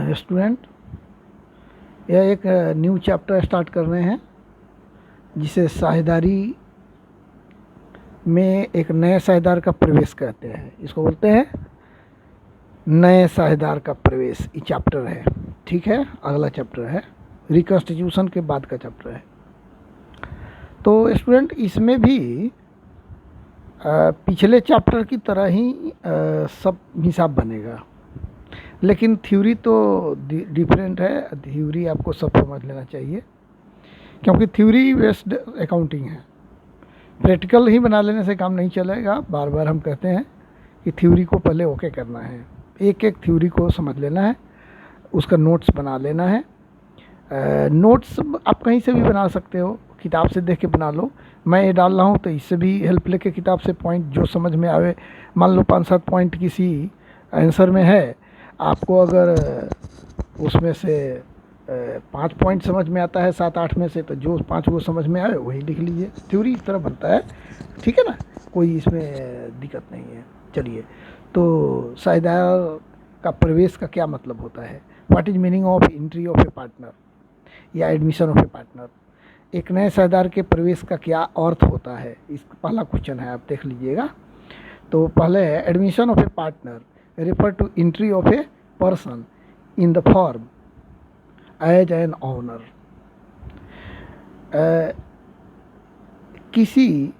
Student, यह एक new chapter start कर रहे हैं जिसे साझेदारी में एक नए साझेदार का प्रवेश कहते हैं। इसको बोलते हैं नए साझेदार का प्रवेश। ये चैप्टर है, ठीक है। अगला चैप्टर है रिकॉन्स्टिट्यूशन के बाद का चैप्टर है। तो स्टूडेंट, इसमें भी पिछले चैप्टर की तरह ही सब हिसाब बनेगा, लेकिन थ्योरी तो डिफरेंट है। थ्योरी आपको सब समझ लेना चाहिए, क्योंकि थ्योरी बेस्ड अकाउंटिंग है। प्रैक्टिकल ही बना लेने से काम नहीं चलेगा। बार बार हम कहते हैं कि थ्योरी को पहले ओके करना है, एक एक थ्योरी को समझ लेना है, उसका नोट्स बना लेना है। नोट्स आप कहीं से भी बना सकते हो, किताब से देख के बना लो। मैं ये डाल रहा हूँ तो इससे भी हेल्प लेके किताब से पॉइंट जो समझ में आवे, मान लो 5-7 पॉइंट किसी आंसर में है, आपको अगर उसमें से 5 पॉइंट समझ में आता है 7-8 में से, तो जो 5 वो समझ में आए वही लिख लीजिए। थ्योरी इस तरह बनता है, ठीक है ना, कोई इसमें दिक्कत नहीं है। चलिए, तो साझेदार का प्रवेश का क्या मतलब होता है? What is meaning of entry of a partner या एडमिशन ऑफ ए पार्टनर? एक नए साझेदार के प्रवेश का क्या अर्थ होता है, इस पहला क्वेश्चन है, आप देख लीजिएगा। तो पहले है admission of a partner refer to entry of a person in the firm as an owner. किसी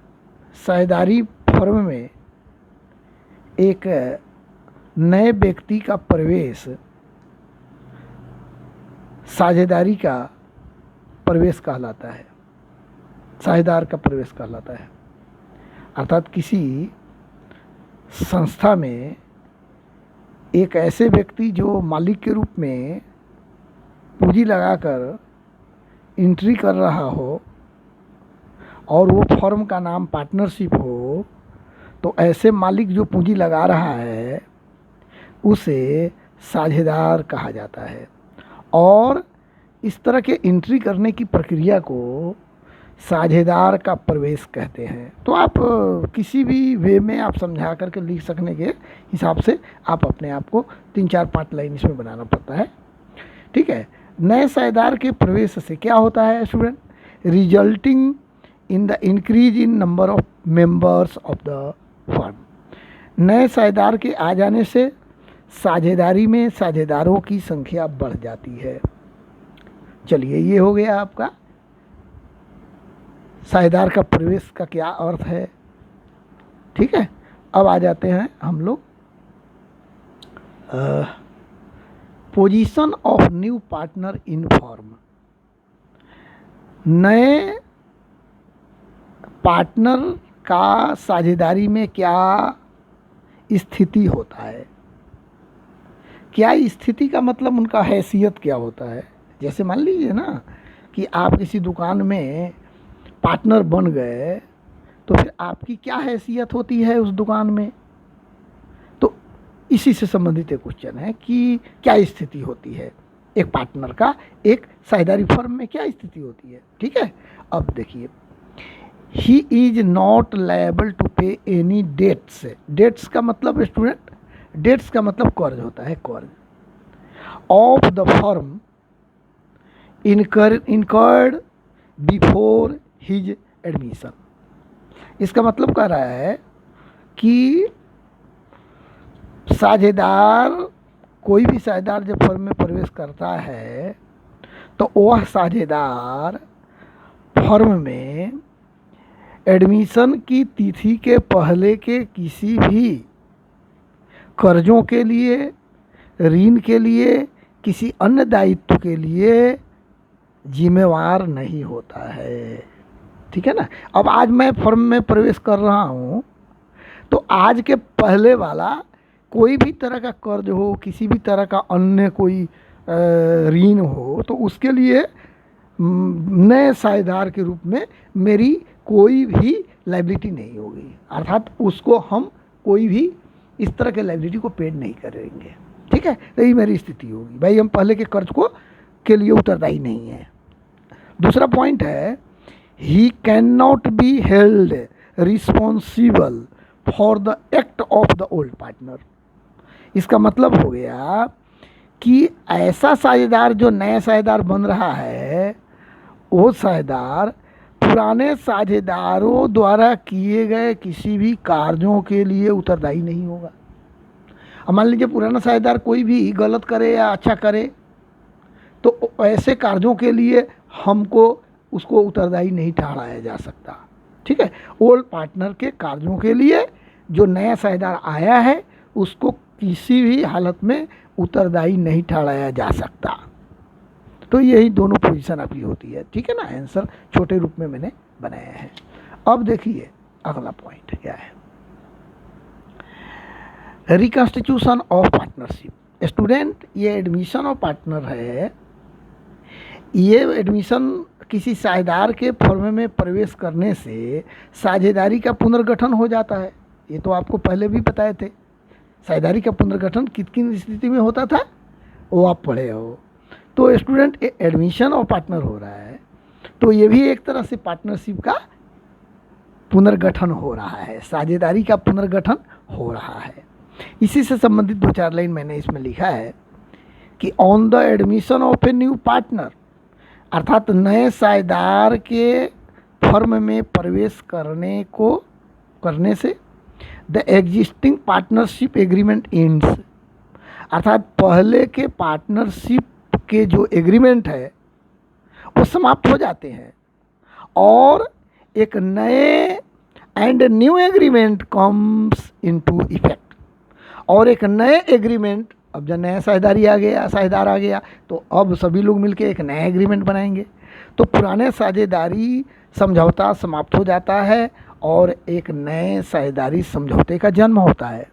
साझेदारी फर्म में एक नए व्यक्ति का प्रवेश साझेदारी का प्रवेश कहलाता है, साझेदार का प्रवेश कहलाता है। अर्थात किसी संस्था में एक ऐसे व्यक्ति जो मालिक के रूप में पूंजी लगाकर एंट्री कर रहा हो और वो फर्म का नाम पार्टनरशिप हो, तो ऐसे मालिक जो पूंजी लगा रहा है उसे साझेदार कहा जाता है। और इस तरह के एंट्री करने की प्रक्रिया को साझेदार का प्रवेश कहते हैं। तो आप किसी भी वे में आप समझा करके लिख सकने के हिसाब से आप अपने आप को 3-4-5 लाइन इसमें बनाना पड़ता है, ठीक है। नए साझेदार के प्रवेश से क्या होता है student? Resulting in the increase in number of members of the firm. नए साझेदार के आ जाने से साझेदारी में साझेदारों की संख्या बढ़ जाती है। चलिए, ये हो गया आपका साझेदार का प्रवेश का क्या अर्थ है, ठीक है। अब आ जाते हैं हम लोग position of new partner in firm. नए पार्टनर का साझेदारी में क्या स्थिति होता है? क्या स्थिति का मतलब उनका हैसियत क्या होता है? जैसे मान लीजिए ना कि आप किसी दुकान में पार्टनर बन गए, तो फिर आपकी क्या हैसियत होती है उस दुकान में? तो इसी से संबंधित एक क्वेश्चन है कि क्या स्थिति होती है एक पार्टनर का, एक साझेदारी फर्म में क्या स्थिति होती है, ठीक है। अब देखिए, he is not liable to pay any debts. Debts का मतलब स्टूडेंट, डेट्स का मतलब कर्ज होता है, कर्ज of the firm incurred before his admission. इसका मतलब कह रहा है कि साझेदार, कोई भी साझेदार जब फर्म में प्रवेश करता है तो वह साझेदार फर्म में एडमिशन की तिथि के पहले के किसी भी कर्जों के लिए, ऋण के लिए, किसी अन्य दायित्व के लिए जिम्मेवार नहीं होता है, ठीक है ना। अब आज मैं फर्म में प्रवेश कर रहा हूँ, तो आज के पहले वाला कोई भी तरह का कर्ज हो, किसी भी तरह का अन्य कोई ऋण हो, तो उसके लिए नए साझेदार के रूप में मेरी कोई भी लायबिलिटी नहीं होगी। अर्थात उसको हम कोई भी इस तरह के लायबिलिटी को पेड नहीं करेंगे, ठीक है। तो यही मेरी स्थिति होगी, भाई हम पहले के कर्ज को के लिए उत्तरदायी नहीं है। दूसरा पॉइंट है, he can not be held responsible for the act of the old partner. इसका मतलब हो गया कि ऐसा साझेदार जो नया साझेदार बन रहा है, वो साझेदार पुराने साझेदारों द्वारा किए गए किसी भी कार्यों के लिए उत्तरदायी नहीं होगा। अब मान लीजिए पुराना साझेदार कोई भी गलत करे या अच्छा करे, तो ऐसे कार्यों के लिए हमको उसको उत्तरदायी नहीं ठहराया जा सकता। ठीक है, ओल्ड पार्टनर के कार्यों के लिए जो नया साझेदार आया है उसको किसी भी हालत में उत्तरदायी नहीं ठहराया जा सकता। तो यही दोनों पोजीशन आपकी होती है। ठीक है ना, आंसर छोटे रूप में मैंने बनाया है। अब देखिए अगला पॉइंट क्या है, रिकॉन्स्टिट्यूशन ऑफ पार्टनरशिप। स्टूडेंट, ये एडमिशन ऑफ पार्टनर है, ये एडमिशन किसी साझेदार के फर्म में प्रवेश करने से साझेदारी का पुनर्गठन हो जाता है। ये तो आपको पहले भी बताए थे। साझेदारी का पुनर्गठन किन किन स्थिति में होता था वो आप पढ़े हो। तो स्टूडेंट, एडमिशन ऑफ पार्टनर हो रहा है, तो ये भी एक तरह से पार्टनरशिप का पुनर्गठन हो रहा है, साझेदारी का पुनर्गठन हो रहा है। इसी से संबंधित 2-4 लाइन मैंने इसमें लिखा है कि on the admission of a new partner, अर्थात नए साझेदार के फर्म में प्रवेश करने से the existing partnership agreement ends, अर्थात पहले के पार्टनरशिप के जो एग्रीमेंट है वो समाप्त हो जाते हैं और एक नए and new agreement comes into effect, और एक नए एग्रीमेंट, अब जब नया साझेदार आ गया तो अब सभी लोग मिलकर एक नया एग्रीमेंट बनाएंगे। तो पुराने साझेदारी समझौता समाप्त हो जाता है और एक नए साझेदारी समझौते का जन्म होता है।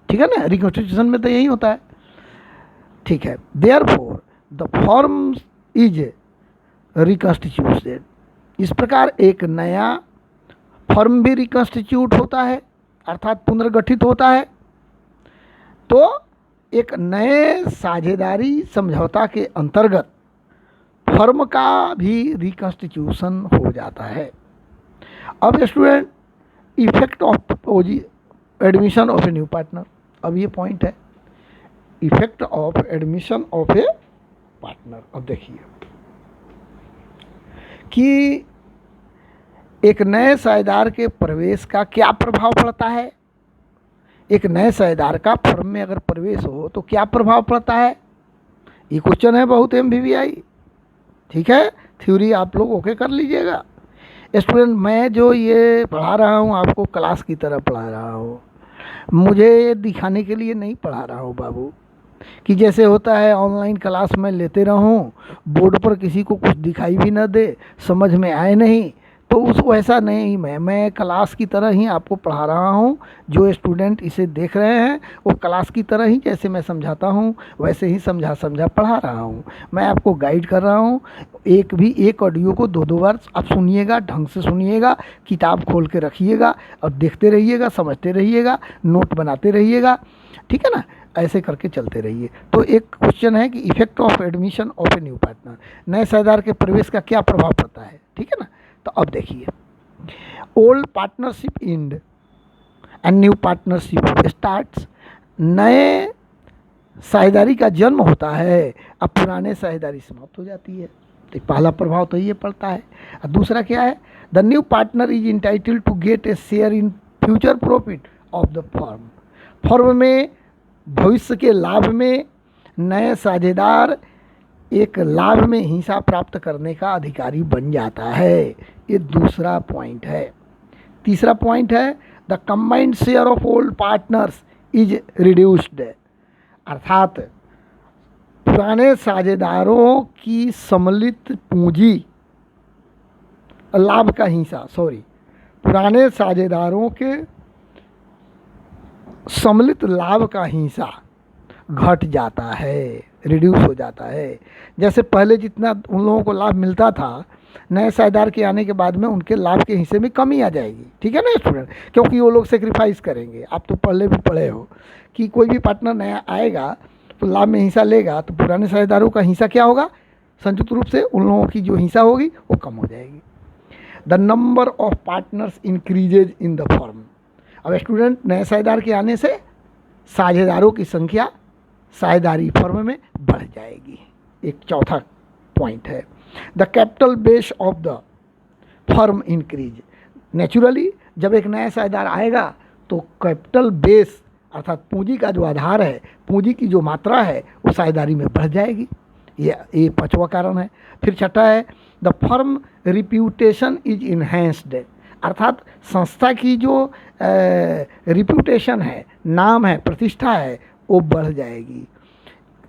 ठीक है ना, रिकॉन्स्टिट्यूशन में तो यही होता है। ठीक है, therefore the form is reconstituted, इस प्रकार एक नया फर्म भी रिकॉन्स्टिट्यूट होता है, अर्थात पुनर्गठित होता है। तो एक नए साझेदारी समझौता के अंतर्गत फर्म का भी रिकॉन्स्टिट्यूशन हो जाता है। अब student, effect of admission of a new partner, अब ये पॉइंट है, effect of admission of a partner. अब देखिए कि एक नए साझेदार के प्रवेश का क्या प्रभाव पड़ता है। एक नए साझेदार का फर्म में अगर प्रवेश हो तो क्या प्रभाव पड़ता है, ये क्वेश्चन है बहुत MBBI। ठीक है, थ्योरी आप लोग ओके कर लीजिएगा। स्टूडेंट, मैं जो ये पढ़ा रहा हूँ आपको क्लास की तरह पढ़ा रहा हूँ, मुझे दिखाने के लिए नहीं पढ़ा रहा हूँ बाबू, कि जैसे होता है ऑनलाइन क्लास में लेते रहूँ, बोर्ड पर किसी को कुछ दिखाई भी न दे, समझ में आए नहीं, तो उस वैसा नहीं। मैं क्लास की तरह ही आपको पढ़ा रहा हूँ। जो स्टूडेंट इसे देख रहे हैं वो क्लास की तरह ही जैसे मैं समझाता हूँ वैसे ही समझा पढ़ा रहा हूँ। मैं आपको गाइड कर रहा हूँ। एक ऑडियो को 2-2 बार आप सुनिएगा, ढंग से सुनिएगा, किताब खोल के रखिएगा और देखते रहिएगा, समझते रहिएगा, नोट बनाते रहिएगा। ठीक है ना, ऐसे करके चलते रहिए। तो एक क्वेश्चन है कि effect of admission of a new partner, नए साझेदार के प्रवेश का क्या प्रभाव पड़ता है। ठीक है ना, तो अब देखिए, old partnership and and new partnership starts, नए साझेदारी का जन्म होता है, अब पुराने साझेदारी समाप्त हो जाती है। तो पहला प्रभाव तो ये पड़ता है। और दूसरा क्या है, the new partner is entitled to get a share in future profit of the firm, firm में भविष्य के लाभ में नए साझेदार एक लाभ में हिस्सा प्राप्त करने का अधिकारी बन जाता है। ये दूसरा पॉइंट है। तीसरा पॉइंट है, the combined share of old partners is reduced, अर्थात पुराने साझेदारों की सम्मिलित पूंजी लाभ का हिस्सा, पुराने साझेदारों के सम्मिलित लाभ का हिस्सा घट जाता है, रिड्यूस हो जाता है। जैसे पहले जितना उन लोगों को लाभ मिलता था, नए साझेदार के आने के बाद में उनके लाभ के हिस्से में कमी आ जाएगी। ठीक है ना स्टूडेंट, क्योंकि वो लोग सेक्रीफाइस करेंगे। आप तो पहले भी पढ़े हो कि कोई भी पार्टनर नया आएगा तो लाभ में हिस्सा लेगा, तो पुराने साझेदारों का हिस्सा क्या होगा, संयुक्त रूप से उन लोगों की जो हिस्सा होगी वो कम हो जाएगी। The number of partners increases in the firm, अब स्टूडेंट, नए साझेदार के आने से साझेदारों की संख्या साझेदारी फर्म में बढ़ जाएगी। एक चौथा पॉइंट है, the capital base of the firm increase. Naturally जब एक नया साझेदार आएगा तो कैपिटल बेस अर्थात पूंजी का जो आधार है, पूंजी की जो मात्रा है वो साझेदारी में बढ़ जाएगी। ये पांचवा कारण है। फिर छठा है, the firm reputation is enhanced, अर्थात संस्था की जो रिप्यूटेशन है, नाम है, प्रतिष्ठा है, वो बढ़ जाएगी।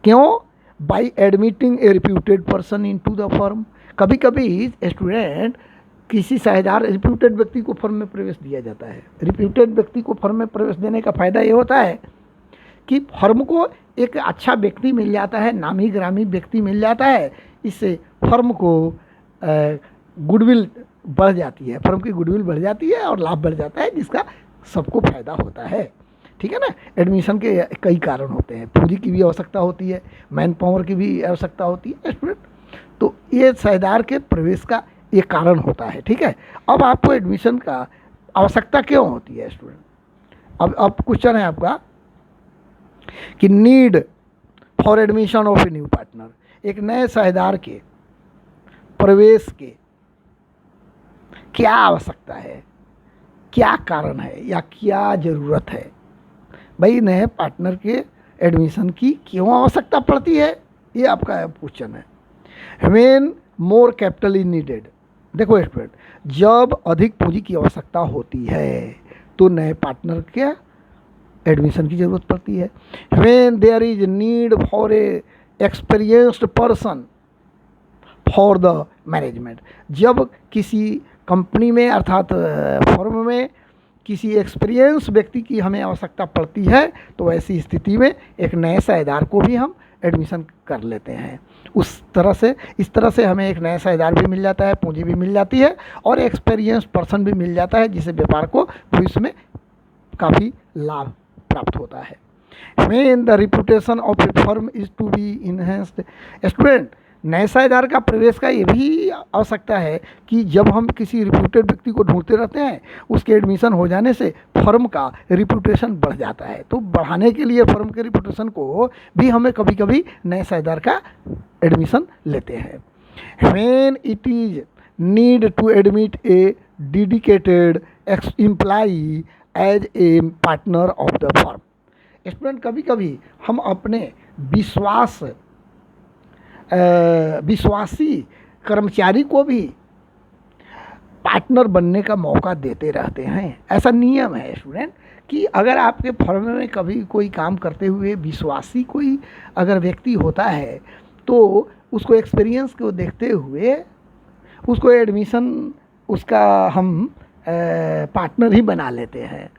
क्यों? By admitting A reputed person into the firm. कभी कभी स्टूडेंट किसी साझेदार रिप्यूटेड व्यक्ति को फर्म में प्रवेश दिया जाता है। रिप्यूटेड व्यक्ति को फर्म में प्रवेश देने का फ़ायदा ये होता है कि फर्म को एक अच्छा व्यक्ति मिल जाता है, नामी ग्रामी व्यक्ति मिल जाता है। इससे फर्म को गुडविल बढ़ जाती है, फर्म की गुडविल बढ़ जाती है और लाभ बढ़ जाता है, जिसका सबको फायदा होता है। ठीक है ना। एडमिशन के कई कारण होते हैं, पूंजी की भी आवश्यकता होती है, मैन पावर की भी आवश्यकता होती है स्टूडेंट। तो ये साझेदार के प्रवेश का ये कारण होता है। ठीक है। अब आपको एडमिशन का आवश्यकता क्यों होती है स्टूडेंट? अब क्वेश्चन है आपका कि need for admission of a new partner, एक नए साझेदार के प्रवेश के क्या आवश्यकता है, क्या कारण है या क्या ज़रूरत है? भाई नए पार्टनर के एडमिशन की क्यों आवश्यकता पड़ती है, ये आपका क्वेश्चन है। When more capital is needed, देखो स्टूडेंट, जब अधिक पूंजी की आवश्यकता होती है तो नए पार्टनर के एडमिशन की ज़रूरत पड़ती है। When there is need for a experienced person for the management, जब किसी कंपनी में अर्थात फर्म में किसी एक्सपीरियंस व्यक्ति की हमें आवश्यकता पड़ती है तो ऐसी स्थिति में एक नए साझेदार को भी हम एडमिशन कर लेते हैं। इस तरह से हमें एक नया साझेदार भी मिल जाता है, पूंजी भी मिल जाती है और एक्सपीरियंस पर्सन भी मिल जाता है, जिससे व्यापार को भविष्य में काफ़ी लाभ प्राप्त होता है। When the reputation of a firm is to be enhanced, student नए साझेदार का प्रवेश का ये भी आवश्यकता है कि जब हम किसी रिप्यूटेड व्यक्ति को ढूंढते रहते हैं, उसके एडमिशन हो जाने से फर्म का रिप्यूटेशन बढ़ जाता है। तो बढ़ाने के लिए फर्म के रिप्यूटेशन को भी हमें कभी कभी नए साझेदार का एडमिशन लेते हैं। When it is need to admit a dedicated employee as a partner of the firm, student कभी कभी हम अपने विश्वासी कर्मचारी को भी पार्टनर बनने का मौका देते रहते हैं। ऐसा नियम है स्टूडेंट कि अगर आपके फर्म में कभी कोई काम करते हुए विश्वासी कोई अगर व्यक्ति होता है तो उसको एक्सपीरियंस को देखते हुए उसको एडमिशन उसका हम पार्टनर ही बना लेते हैं,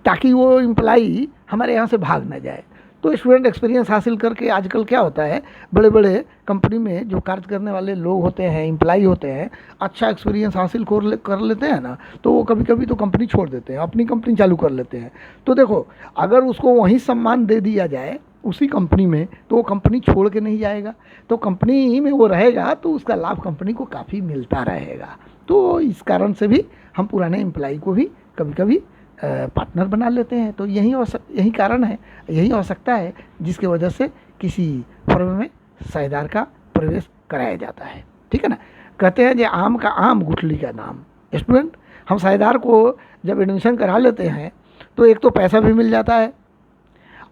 ताकि वो एम्प्लॉई हमारे यहाँ से भाग ना जाए। तो स्टूडेंट एक्सपीरियंस हासिल करके आजकल क्या होता है, बड़े बड़े कंपनी में जो कार्य करने वाले लोग होते हैं, एम्प्लॉई होते हैं, अच्छा एक्सपीरियंस हासिल कर लेते हैं ना, तो वो कभी कभी तो कंपनी छोड़ देते हैं, अपनी कंपनी चालू कर लेते हैं। तो देखो अगर उसको वहीं सम्मान दे दिया जाए उसी कंपनी में, तो वो कंपनी छोड़ के नहीं जाएगा, तो कंपनी में वो रहेगा तो उसका लाभ कंपनी को काफ़ी मिलता रहेगा। तो इस कारण से भी हम पुराने एम्प्लॉई को भी कभी कभी पार्टनर बना लेते हैं। तो यही कारण है, यही आवश्यकता है जिसके वजह से किसी फर्म में साझेदार का प्रवेश कराया जाता है। ठीक है ना। कहते हैं कि आम का आम गुठली का नाम। स्टूडेंट हम साझेदार को जब एडमिशन करा लेते हैं तो एक तो पैसा भी मिल जाता है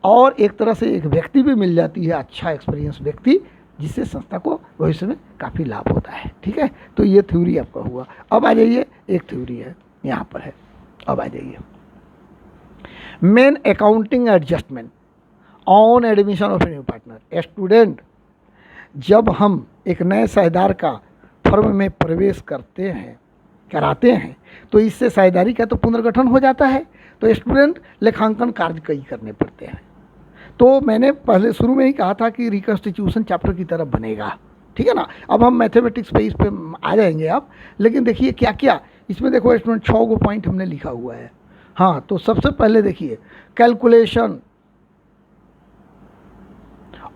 और एक तरह से एक व्यक्ति भी मिल जाती है, अच्छा एक्सपीरियंस व्यक्ति, जिससे संस्था को भविष्य में काफ़ी लाभ होता है। ठीक है। तो ये थ्योरी आपका हुआ। अब आ जाइए, एक थ्योरी है यहाँ पर है, अब आ जाइए, main accounting adjustment on admission of a new partner. Student जब हम एक नए साझेदार का फर्म में प्रवेश कराते हैं तो इससे साझेदारी का तो पुनर्गठन हो जाता है। तो स्टूडेंट लेखांकन कार्य कई करने पड़ते हैं। तो मैंने पहले शुरू में ही कहा था कि रिकन्स्टिट्यूशन चैप्टर की तरफ बनेगा। ठीक है ना। अब हम मैथमेटिक्स पे इस पे आ जाएंगे आप, लेकिन देखिए क्या क्या इसमें, देखो स्टूडेंट 6 गो पॉइंट हमने लिखा हुआ है। हाँ, तो सबसे पहले देखिए calculation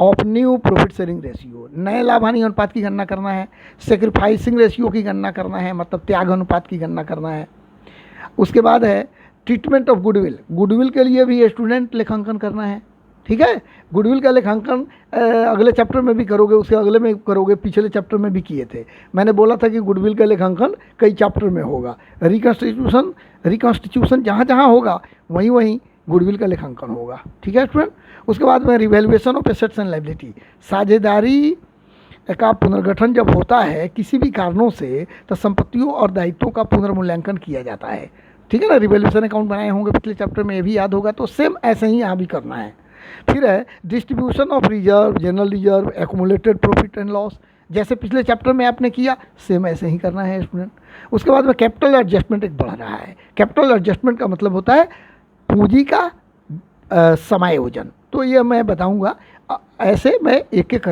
of new profit sharing ratio, नए लाभ हानि अनुपात की गणना करना है। सेक्रीफाइसिंग रेशियो की गणना करना है, मतलब त्याग अनुपात की गणना करना है। उसके बाद है ट्रीटमेंट ऑफ गुडविल, गुडविल के लिए भी स्टूडेंट लेखांकन करना है। ठीक है। गुडविल का लेखांकन अगले चैप्टर में भी करोगे, उसके अगले में करोगे, पिछले चैप्टर में भी किए थे। मैंने बोला था कि गुडविल का लेखांकन कई चैप्टर में होगा। रिकॉन्स्टिट्यूशन जहाँ जहाँ होगा वहीं वहीं गुडविल का लेखांकन होगा, ठीक है स्टूडेंट। उसके बाद में revaluation of assets and liability, साझेदारी का पुनर्गठन जब होता है किसी भी कारणों से, तो संपत्तियों और दायित्वों का पुनर्मूल्यांकन किया जाता है, ठीक है ना। रिवैल्यूएशन अकाउंट बनाए होंगे पिछले चैप्टर में, ये भी याद होगा, तो सेम ऐसे ही यहाँ भी करना है। फिर है distribution of reserve, general reserve, accumulated profit and loss, जैसे पिछले चैप्टर में आपने किया सेम ऐसे ही करना है स्टूडेंट। उसके बाद में कैपिटल एडजस्टमेंट एक बढ़ रहा है। कैपिटल एडजस्टमेंट का मतलब होता है पूंजी का समायोजन, तो ये मैं बताऊंगा। ऐसे मैं एक एक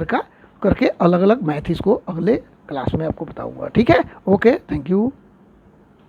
करके अलग अलग मैथ इसको अगले क्लास में आपको बताऊंगा, ठीक है। Okay, thank you.